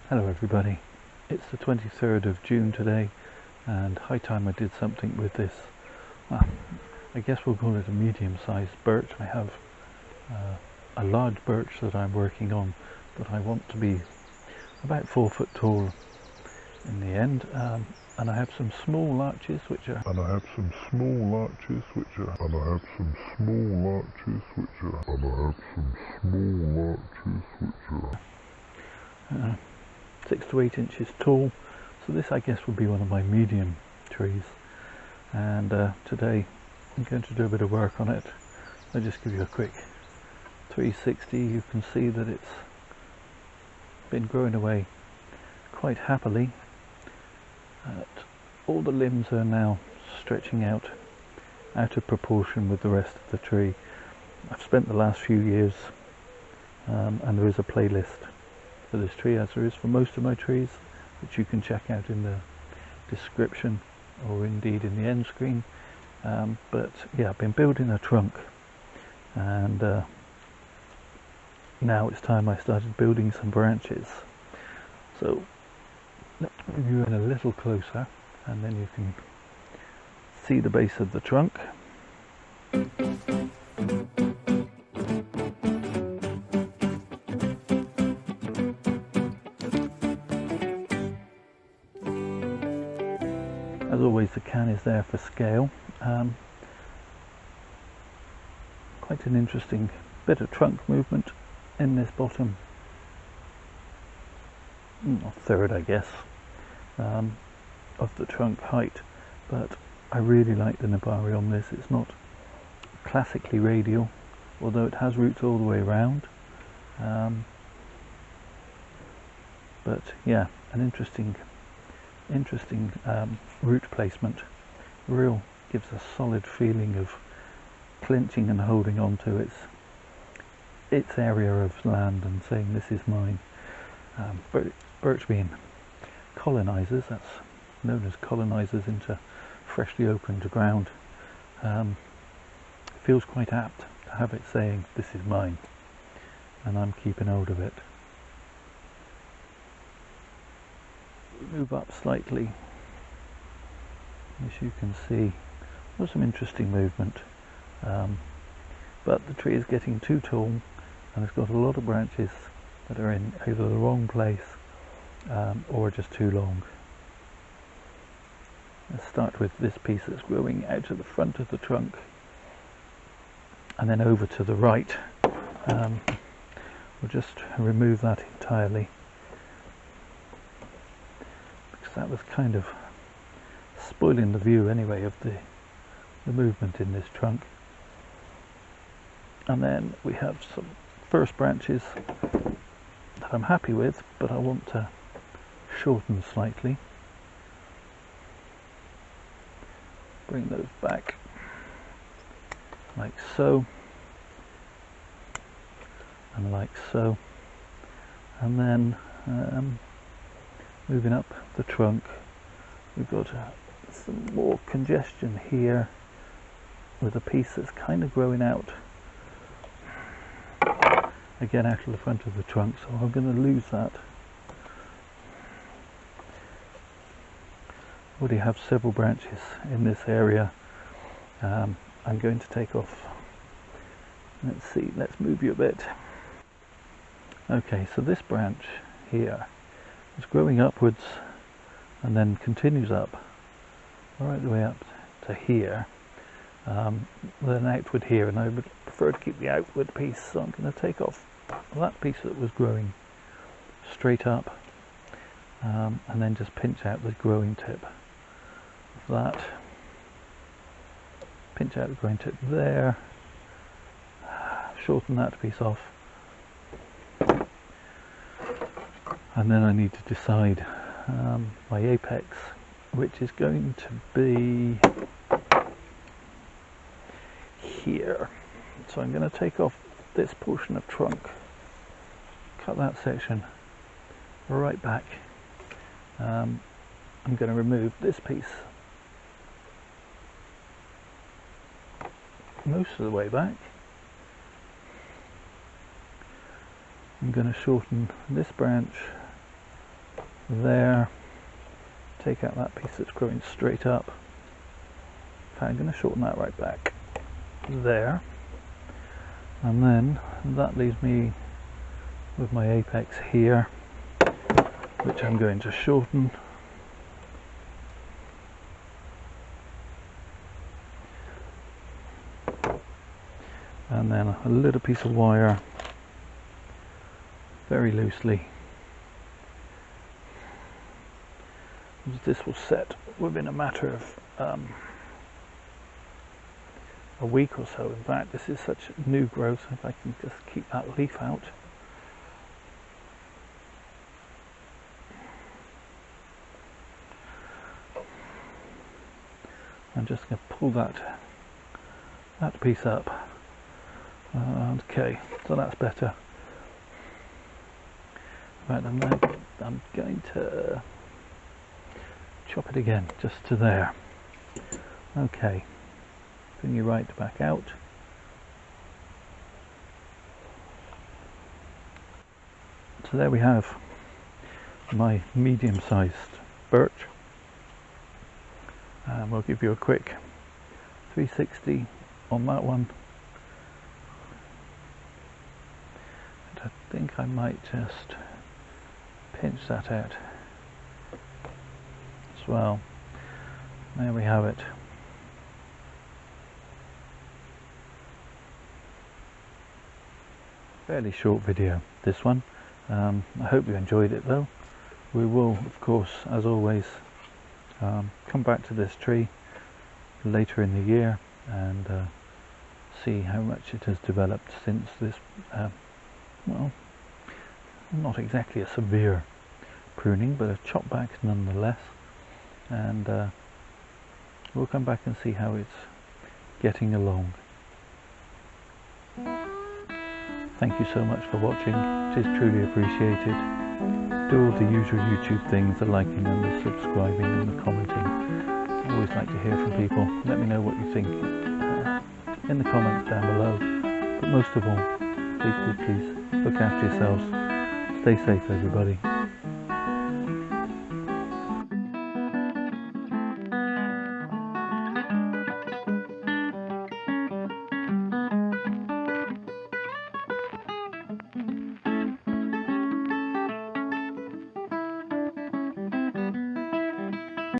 Hello everybody, it's the 23rd of June today and high time I did something with this. I guess we'll call it a medium-sized birch. I have a large birch that I'm working on that I want to be about 4 foot tall in the end, and I have some small larches which are 6 to 8 inches tall, so this I guess would be one of my medium trees, and today I'm going to do a bit of work on it. I'll just give you a quick 360. You can see that it's been growing away quite happily. All the limbs are now stretching out of proportion with the rest of the tree. I've spent the last few years, and there is a playlist for this tree, as there is for most of my trees, which you can check out in the description or indeed in the end screen. But yeah, I've been building a trunk, and now it's time I started building some branches. So let's move you in a little closer and then you can see the base of the trunk. As always, the can is there for scale. Quite an interesting bit of trunk movement in this bottom third, I guess, of the trunk height, but I really like the nabari on this. It's not classically radial, although it has roots all the way around, but yeah, an interesting root placement. Real gives a solid feeling of clenching and holding on to its area of land and saying this is mine. Birch being colonizers, that's known as colonizers into freshly opened ground, feels quite apt to have it saying this is mine and I'm keeping hold of it. Move up slightly, as you can see there's some interesting movement, but the tree is getting too tall and it's got a lot of branches that are in either the wrong place or just too long. Let's start with this piece that's growing out of the front of the trunk and then over to the right. We'll just remove that entirely because that was kind of spoiling the view anyway of the movement in this trunk. And then we have some first branches that I'm happy with, but I want to shorten slightly. Bring those back like so and like so, and then moving up the trunk we've got some more congestion here with a piece that's kind of growing out again out of the front of the trunk, so I'm going to lose that. Already have several branches in this area. I'm going to take off. Let's see, let's move you a bit. Okay, so this branch here is growing upwards and then continues up right the way up to here, then outward here, and I would prefer to keep the outward piece, so I'm going to take off that piece that was growing straight up, and then just pinch out the growing tip of that, pinch out the growing tip there, shorten that piece off, and then I need to decide my apex, which is going to be here. So I'm going to take off this portion of trunk, cut that section right back. I'm going to remove this piece most of the way back. I'm going to shorten this branch there, take out that piece that's growing straight up. In fact, I'm going to shorten that right back there, and then that leaves me with my apex here, which I'm going to shorten. And then a little piece of wire, very loosely. This will set within a matter of a week or so. In fact, this is such new growth, if I can just keep that leaf out. I'm just going to pull that piece up. Okay, so that's better. Right, I'm going to chop it again, just to there. Okay, bring you right back out. So there we have my medium-sized birch. And we'll give you a quick 360 on that one. And I think I might just pinch that out as well. There we have it. Fairly short video, this one. I hope you enjoyed it though. We will, of course, as always, come back to this tree later in the year and see how much it has developed since this, well, not exactly a severe pruning, but a chop back nonetheless. And we'll come back and see how it's getting along. Thank you so much for watching, it is truly appreciated. Do all the usual YouTube things, the liking and the subscribing and the commenting. I always like to hear from people. Let me know what you think in the comments down below. But most of all, please look after yourselves. Stay safe, everybody.